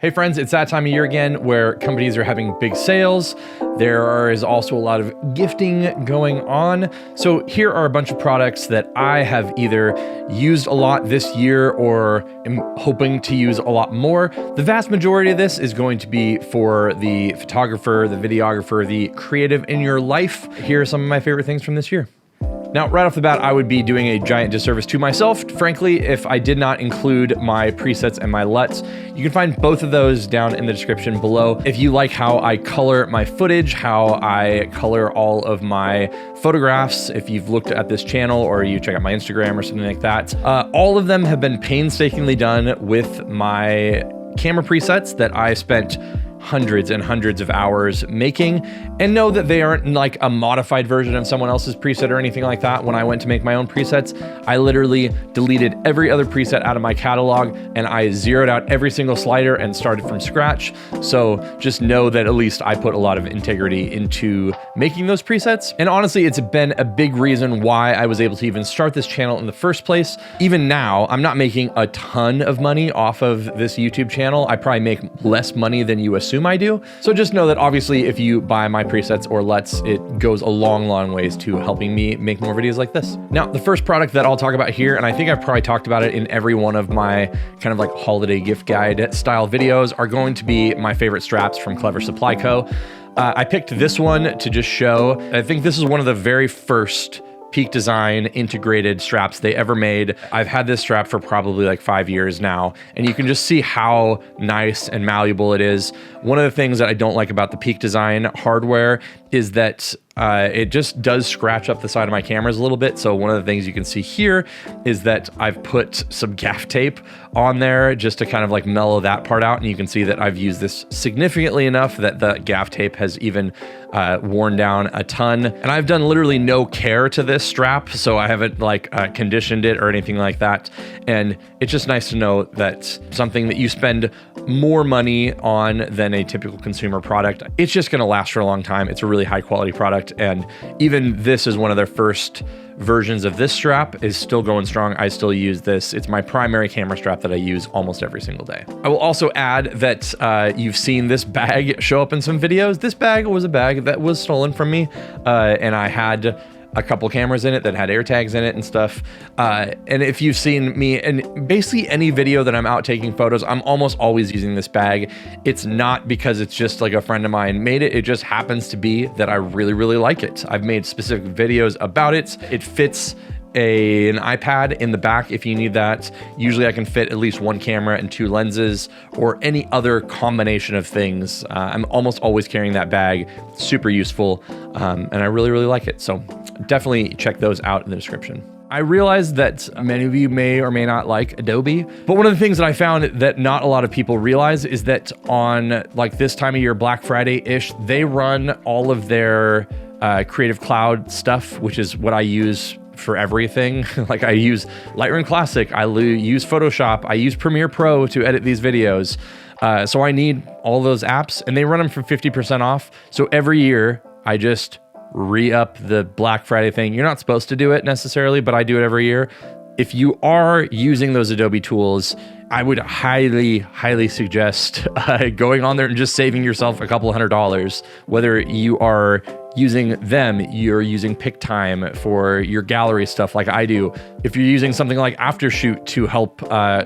Hey friends, it's that time of year again where companies are having big sales. There is also a lot of gifting going on. So here are a bunch of products that I have either used a lot this year or am hoping to use a lot more. The vast majority of this is going to be for the photographer, the videographer, the creative in your life. Here are some of my favorite things from this year. Now, right off the bat, I would be doing a giant disservice to myself, frankly, if I did not include my presets and my LUTs. You can find both of those down in the description below. If you like how I color my footage, how I color all of my photographs, if you've looked at this channel or you check out my Instagram or something like that, all of them have been painstakingly done with my camera presets that I spent hundreds and hundreds of hours making, and know that they aren't like a modified version of someone else's preset or anything like that. When I went to make my own presets, I literally deleted every other preset out of my catalog and I zeroed out every single slider and started from scratch. So just know that at least I put a lot of integrity into making those presets. And honestly, it's been a big reason why I was able to even start this channel in the first place. Even now, I'm not making a ton of money off of this YouTube channel. I probably make less money than you assume I do. So just know that obviously if you buy my presets or LUTs, it goes a long ways to helping me make more videos like this. Now, the first product that I'll talk about here, and I think I've probably talked about it in every one of my kind of like holiday gift guide style videos, are going to be my favorite straps from Clever Supply Co. I picked this one to just show. I think this is one of the very first Peak Design integrated straps they ever made. I've had this strap for probably like 5 years now, and you can just see how nice and malleable it is. One of the things that I don't like about the Peak Design hardware is that it just does scratch up the side of my cameras a little bit. So one of the things you can see here is that I've put some gaff tape on there just to kind of like mellow that part out. And you can see that I've used this significantly enough that the gaff tape has even worn down a ton. And I've done literally no care to this strap, so I haven't like conditioned it or anything like that. And it's just nice to know that something that you spend more money on than a typical consumer product, it's just gonna last for a long time. It's a really high quality product. And even this is one of their first versions of this strap, is still going strong. I still use this. It's my primary camera strap that I use almost every single day. I will also add that you've seen this bag show up in some videos. This bag was a bag that was stolen from me, and I had a couple cameras in it that had air tags in it and stuff. And if you've seen me in basically any video that I'm out taking photos, I'm almost always using this bag. It's not because it's just like a friend of mine made it. It just happens to be that I really like it. I've made specific videos about it. It fits an iPad in the back if you need that. Usually I can fit at least one camera and 2 lenses or any other combination of things. I'm almost always carrying that bag. Super useful, and I really like it. So definitely check those out in the description. I realize that many of you may or may not like Adobe, but one of the things that I found that not a lot of people realize is that on like this time of year, Black Friday-ish, they run all of their Creative Cloud stuff, which is what I use for everything. Like I use Lightroom Classic, I use Photoshop, I use Premiere Pro to edit these videos. So I need all those apps, and they run them for 50% off. So every year I just re-up the Black Friday thing. You're not supposed to do it necessarily, but I do it every year. If you are using those Adobe tools, I would highly suggest going on there and just saving yourself a couple $100. Whether you are using them, you're using PicTime for your gallery stuff like I do. If you're using something like Aftershoot to help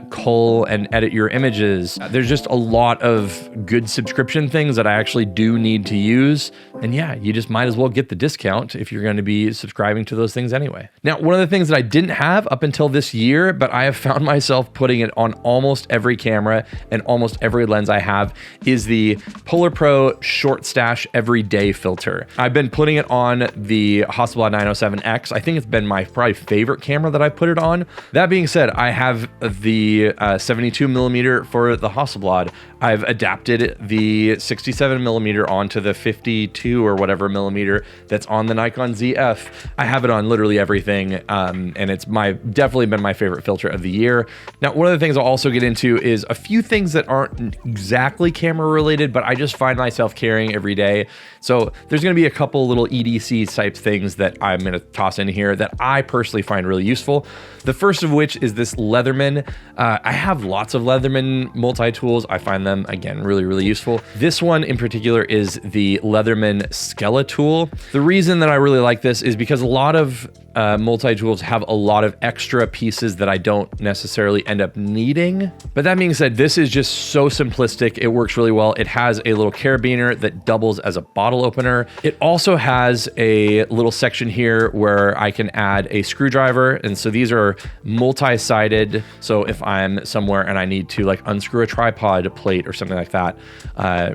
cull and edit your images, there's just a lot of good subscription things that I actually do need to use. And yeah, you just might as well get the discount if you're going to be subscribing to those things anyway. Now, one of the things that I didn't have up until this year, but I have found myself putting it on almost every camera and almost every lens I have, is the Polar Pro Short Stash Everyday filter. I've been putting it on the Hasselblad 907X. I think it's been my probably favorite camera that I put it on. That being said, I have the 72mm for the Hasselblad. I've adapted the 67mm onto the 52 or whatever millimeter that's on the Nikon ZF. I have it on literally everything, and it's definitely been my favorite filter of the year. Now, one of the things I'll also get into is a few things that aren't exactly camera related, but I just find myself carrying every day. So there's going to be a couple couple little EDC type things that I'm going to toss in here that I personally find really useful. The first of which is this Leatherman. I have lots of Leatherman multi-tools. I find them, again, really, really useful. This one in particular is the Leatherman Skeletool. The reason that I really like this is because a lot of multi-tools have a lot of extra pieces that I don't necessarily end up needing. But that being said, this is just so simplistic. It works really well. It has a little carabiner that doubles as a bottle opener. It also has a little section here where I can add a screwdriver. And so these are multi-sided. So if I'm somewhere and I need to like unscrew a tripod plate or something like that,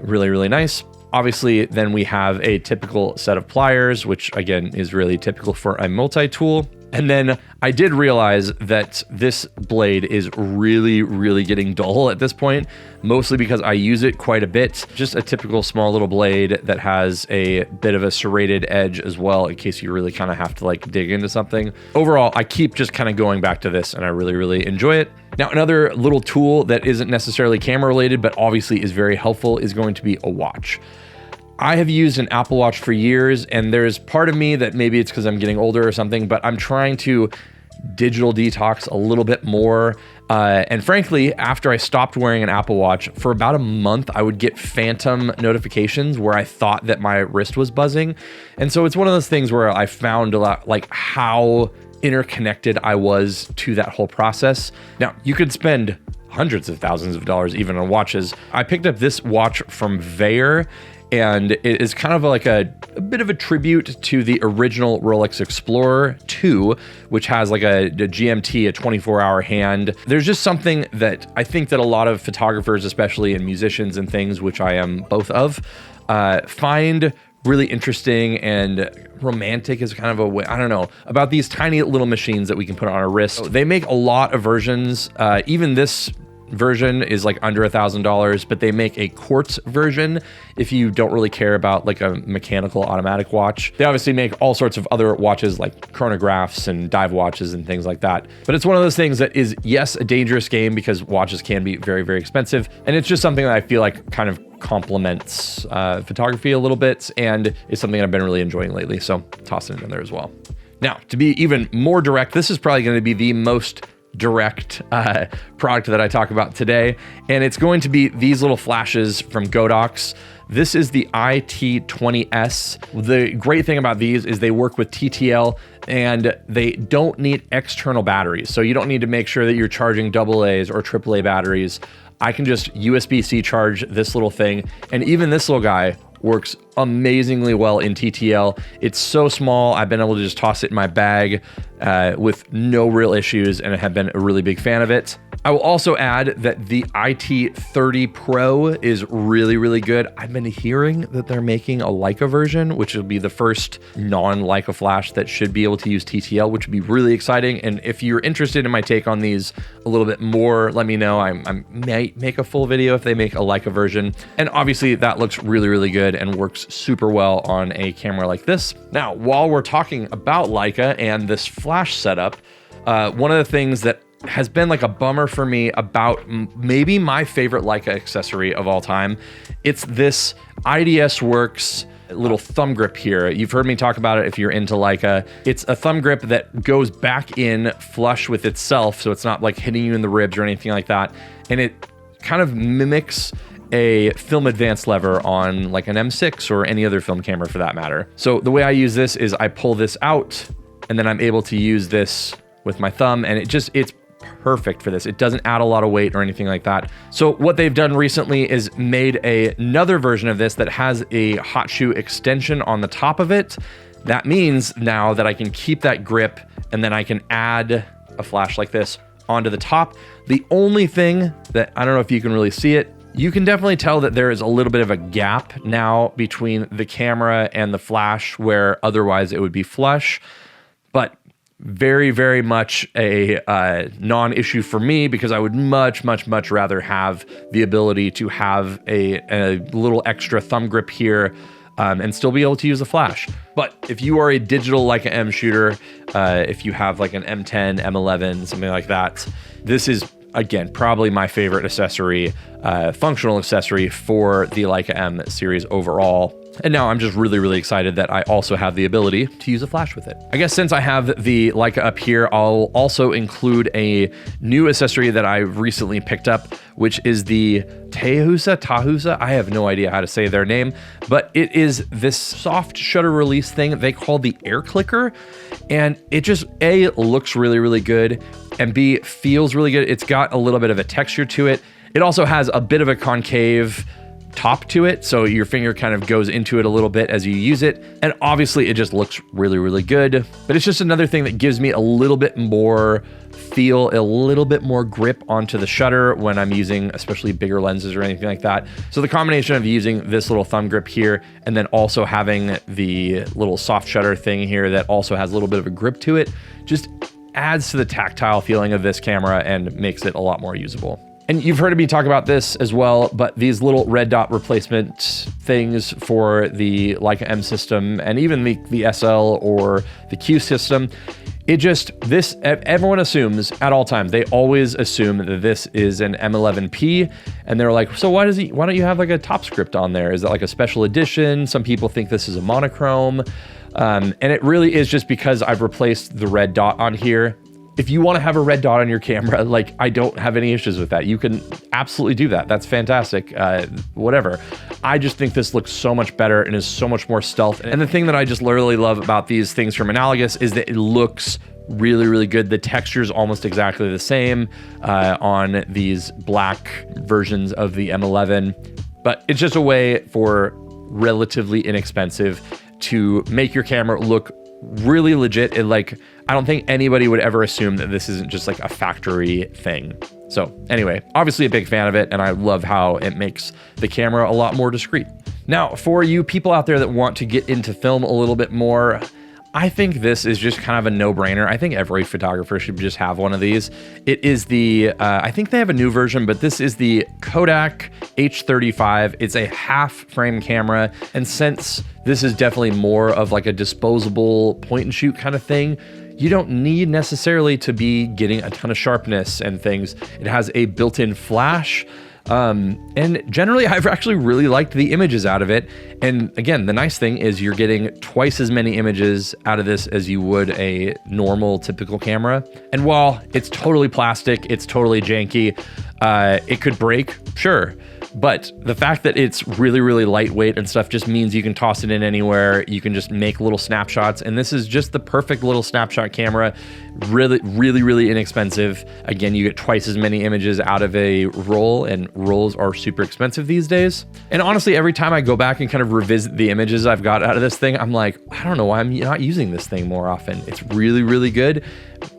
really, really nice. Obviously, then we have a typical set of pliers, which again is really typical for a multi-tool. And then I did realize that this blade is really, really getting dull at this point, mostly because I use it quite a bit. Just a typical small little blade that has a bit of a serrated edge as well, in case you really kind of have to like dig into something. Overall, I keep just kind of going back to this and I really, really enjoy it. Now, another little tool that isn't necessarily camera related, but obviously is very helpful is going to be a watch. I have used an Apple Watch for years, and there's part of me that maybe it's because I'm getting older or something, but I'm trying to digital detox a little bit more. And frankly, after I stopped wearing an Apple Watch, for about a month, I would get phantom notifications where I thought that my wrist was buzzing. And so it's one of those things where I found a lot like how interconnected I was to that whole process. Now, you could spend hundreds of thousands of dollars even on watches. I picked up this watch from Veyer, and it is kind of like a bit of a tribute to the original Rolex Explorer 2, which has like a GMT, a 24-hour hand. There's just something that I think that a lot of photographers, especially and musicians and things, which I am both of, find really interesting and romantic is kind of a way, I don't know, about these tiny little machines that we can put on our wrist. They make a lot of versions. Even this version is like under $1,000, but they make a quartz version if you don't really care about like a mechanical automatic watch. They obviously make all sorts of other watches like chronographs and dive watches and things like that. But it's one of those things that is, yes, a dangerous game because watches can be very, very expensive. And it's just something that I feel like kind of complements photography a little bit and is something I've been really enjoying lately. So tossing it in there as well. Now, to be even more direct, this is probably going to be the most direct product that I talk about today, and it's going to be these little flashes from Godox. This is the IT20S. The great thing about these is they work with TTL and they don't need external batteries. So you don't need to make sure that you're charging AA's or AAA batteries. I can just USB-C charge this little thing, and even this little guy works amazingly well in TTL. It's so small, I've been able to just toss it in my bag with no real issues, and I have been a really big fan of it. I will also add that the IT30 Pro is really, really good. I've been hearing that they're making a Leica version, which will be the first non-Leica flash that should be able to use TTL, which would be really exciting. And if you're interested in my take on these a little bit more, let me know. I might make a full video if they make a Leica version. And obviously that looks really, really good and works super well on a camera like this. Now, while we're talking about Leica and this flash setup, one of the things that has been like a bummer for me about maybe my favorite Leica accessory of all time. It's this IDS Works little thumb grip here. You've heard me talk about it if you're into Leica. It's a thumb grip that goes back in flush with itself, so it's not like hitting you in the ribs or anything like that. And it kind of mimics a film advance lever on like an M6 or any other film camera for that matter. So the way I use this is I pull this out and then I'm able to use this with my thumb, and it's perfect for this. It doesn't add a lot of weight or anything like that. So what they've done recently is made another version of this that has a hot shoe extension on the top of it. That means now that I can keep that grip and then I can add a flash like this onto the top. The only thing that, I don't know if you can really see it, you can definitely tell that there is a little bit of a gap now between the camera and the flash where otherwise it would be flush. But very, very much a non-issue for me because I would much, much, much rather have the ability to have a little extra thumb grip here and still be able to use a flash. But if you are a digital Leica M shooter, if you have like an M10, M11, something like that, this is, again, probably my favorite accessory, functional accessory for the Leica M series overall. And now I'm just really, really excited that I also have the ability to use a flash with it. I guess since I have the Leica up here, I'll also include a new accessory that I recently picked up, which is the Tahusa. I have no idea how to say their name, but it is this soft shutter release thing they call the air clicker. And it just A, looks really, really good, and B, feels really good. It's got a little bit of a texture to it. It also has a bit of a concave top to it, so your finger kind of goes into it a little bit as you use it, and obviously it just looks really, really good. But it's just another thing that gives me a little bit more feel, a little bit more grip onto the shutter when I'm using especially bigger lenses or anything like that. So the combination of using this little thumb grip here and then also having the little soft shutter thing here that also has a little bit of a grip to it just adds to the tactile feeling of this camera and makes it a lot more usable. And you've heard me talk about this as well, but these little red dot replacement things for the Leica M system and even the SL or the Q system, everyone assumes at all times, they always assume that this is an M11P, and they're like, so why don't you have like a top script on there? Is that like a special edition? Some people think this is a monochrome. And it really is just because I've replaced the red dot on here. If you want to have a red dot on your camera, like, I don't have any issues with that. You can absolutely do that. That's fantastic. Whatever. I just think this looks so much better and is so much more stealth. And the thing that I just literally love about these things from Analogous is that it looks really, really good. The texture is almost exactly the same on these black versions of the M11, but it's just a way for relatively inexpensive to make your camera look really legit. And like, I don't think anybody would ever assume that this isn't just like a factory thing. So anyway, obviously a big fan of it, and I love how it makes the camera a lot more discreet. Now, for you people out there that want to get into film a little bit more, I think this is just kind of a no-brainer. I think every photographer should just have one of these. It is the, I think they have a new version, but this is the Kodak H35. It's a half-frame camera, and since this is definitely more of like a disposable point-and-shoot kind of thing, you don't need necessarily to be getting a ton of sharpness and things. It has a built-in flash. And generally, I've actually really liked the images out of it. And again, the nice thing is you're getting twice as many images out of this as you would a normal, typical camera. And while it's totally plastic, it's totally janky, it could break, sure. But the fact that it's really, really lightweight and stuff just means you can toss it in anywhere. You can just make little snapshots. And this is just the perfect little snapshot camera. Really, really, really inexpensive. Again, you get twice as many images out of a roll, and rolls are super expensive these days. And honestly, every time I go back and kind of revisit the images I've got out of this thing, I'm like, I don't know why I'm not using this thing more often. It's really, really good.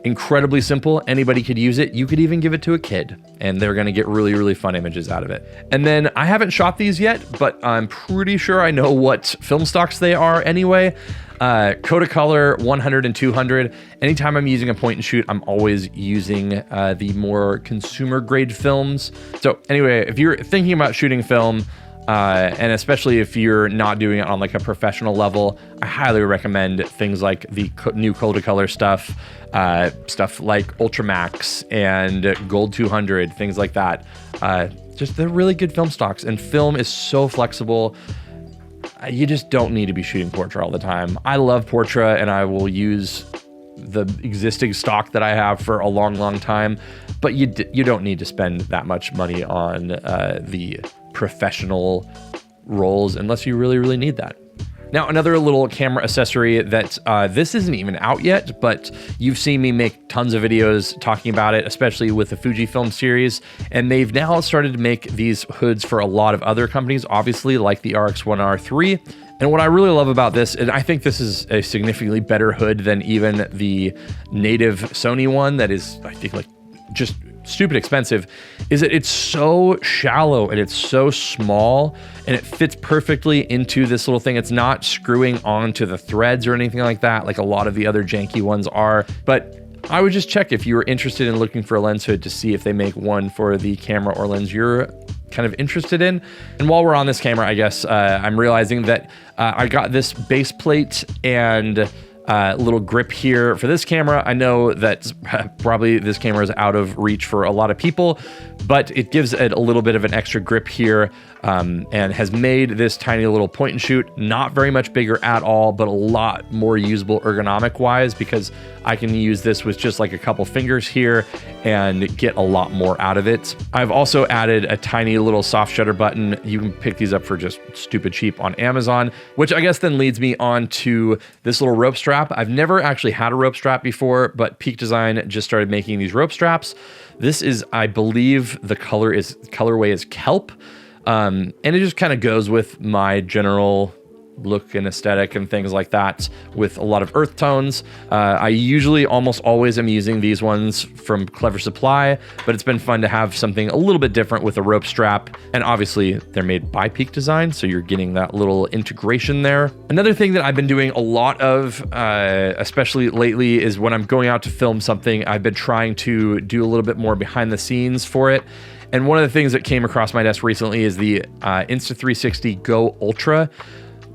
Incredibly simple. Anybody could use it. You could even give it to a kid and they're going to get really, really fun images out of it. And then I haven't shot these yet, but I'm pretty sure I know what film stocks they are anyway. Kodacolor 100 and 200. Anytime I'm using a point and shoot, I'm always using the more consumer grade films. So anyway, if you're thinking about shooting film, and especially if you're not doing it on like a professional level, I highly recommend things like the new Kodacolor stuff, stuff like Ultramax and Gold 200, things like that. Just they're really good film stocks, and film is so flexible. You just don't need to be shooting portrait all the time. I love portrait, and I will use the existing stock that I have for a long, long time, but you don't need to spend that much money on the professional rolls unless you really, really need that. Now, another little camera accessory that this isn't even out yet, but you've seen me make tons of videos talking about it, especially with the Fujifilm series. And they've now started to make these hoods for a lot of other companies, obviously, like the RX1R3. And what I really love about this, and I think this is a significantly better hood than even the native Sony one that is, I think, like just stupid expensive, is that it's so shallow and it's so small and it fits perfectly into this little thing. It's not screwing onto the threads or anything like that, like a lot of the other janky ones are. But I would just check if you were interested in looking for a lens hood to see if they make one for the camera or lens you're kind of interested in. And while we're on this camera, I guess I'm realizing that I got this base plate and little grip here for this camera. I know that probably this camera is out of reach for a lot of people, but it gives it a little bit of an extra grip here, and has made this tiny little point and shoot not very much bigger at all, but a lot more usable ergonomic wise, because I can use this with just like a couple fingers here and get a lot more out of it. I've also added a tiny little soft shutter button. You can pick these up for just stupid cheap on Amazon, which I guess then leads me on to this little rope strap. I've never actually had a rope strap before, but Peak Design just started making these rope straps. This is, I believe the colorway is kelp. And it just kind of goes with my general look and aesthetic and things like that, with a lot of earth tones. I usually almost always am using these ones from Clever Supply, but it's been fun to have something a little bit different with a rope strap. And obviously they're made by Peak Design, so you're getting that little integration there. Another thing that I've been doing a lot of, especially lately, is when I'm going out to film something, I've been trying to do a little bit more behind the scenes for it. And one of the things that came across my desk recently is the Insta360 Go Ultra.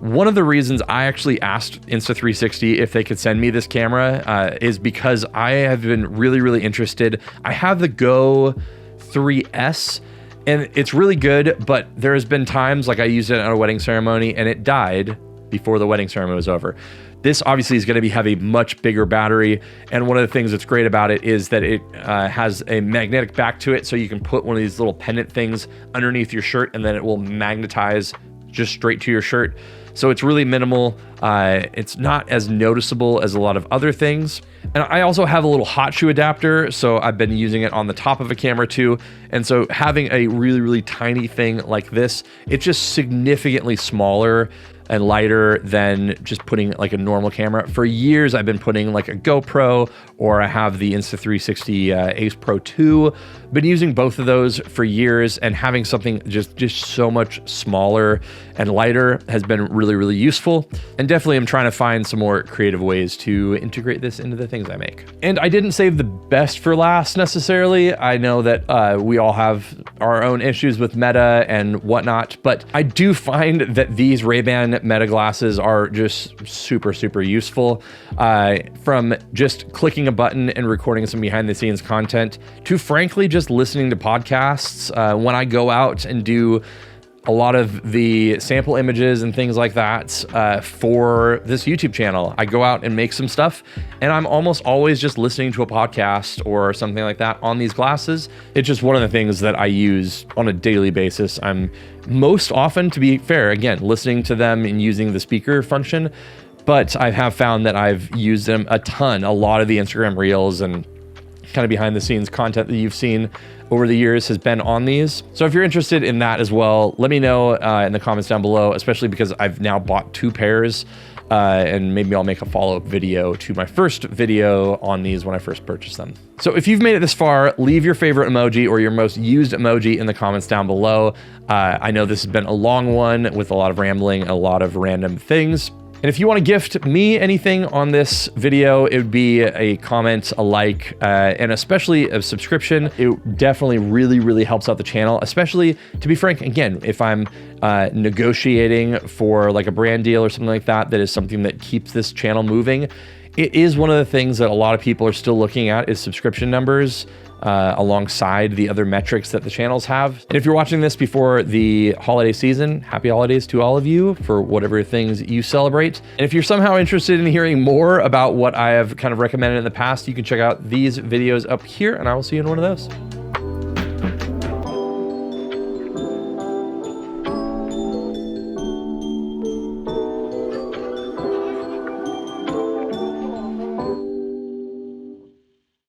One of the reasons I actually asked Insta360 if they could send me this camera is because I have been really interested. I have the Go 3S, and it's really good, but there has been times, like I used it at a wedding ceremony and it died before the wedding ceremony was over. This obviously is going to have a much bigger battery, and one of the things that's great about it is that it has a magnetic back to it, so you can put one of these little pendant things underneath your shirt and then it will magnetize just straight to your shirt. So it's really minimal. It's not as noticeable as a lot of other things. And I also have a little hot shoe adapter, so I've been using it on the top of a camera too. And so having a really tiny thing like this, it's just significantly smaller and lighter than just putting like a normal camera. For years, I've been putting like a GoPro, or I have the Insta360 Ace Pro 2. Been using both of those for years, and having something just so much smaller and lighter has been really useful. And definitely I'm trying to find some more creative ways to integrate this into the things I make. And I didn't save the best for last necessarily. I know that we all have our own issues with Meta and whatnot, but I do find that these Ray-Ban Meta glasses are just super useful. From just clicking a button and recording some behind the scenes content to frankly just listening to podcasts. When I go out and do a lot of the sample images and things like that for this YouTube channel, I go out and make some stuff, and I'm almost always just listening to a podcast or something like that on these glasses. It's just one of the things that I use on a daily basis. I'm most often, to be fair, again, listening to them and using the speaker function, but I have found that I've used them a ton. A lot of the Instagram Reels and kind of behind the scenes content that you've seen over the years has been on these. So if you're interested in that as well, let me know in the comments down below, especially because I've now bought 2 pairs, and maybe I'll make a follow-up video to my first video on these when I first purchased them. So if you've made it this far, leave your favorite emoji or your most used emoji in the comments down below. I know this has been a long one with a lot of rambling, a lot of random things. And if you want to gift me anything on this video, it would be a comment, a like, and especially a subscription. It definitely really helps out the channel, especially, to be frank, again, if I'm negotiating for like a brand deal or something like that, that is something that keeps this channel moving. It is one of the things that a lot of people are still looking at, is subscription numbers alongside the other metrics that the channels have. And if you're watching this before the holiday season, happy holidays to all of you for whatever things you celebrate. And if you're somehow interested in hearing more about what I have kind of recommended in the past, you can check out these videos up here, and I will see you in one of those.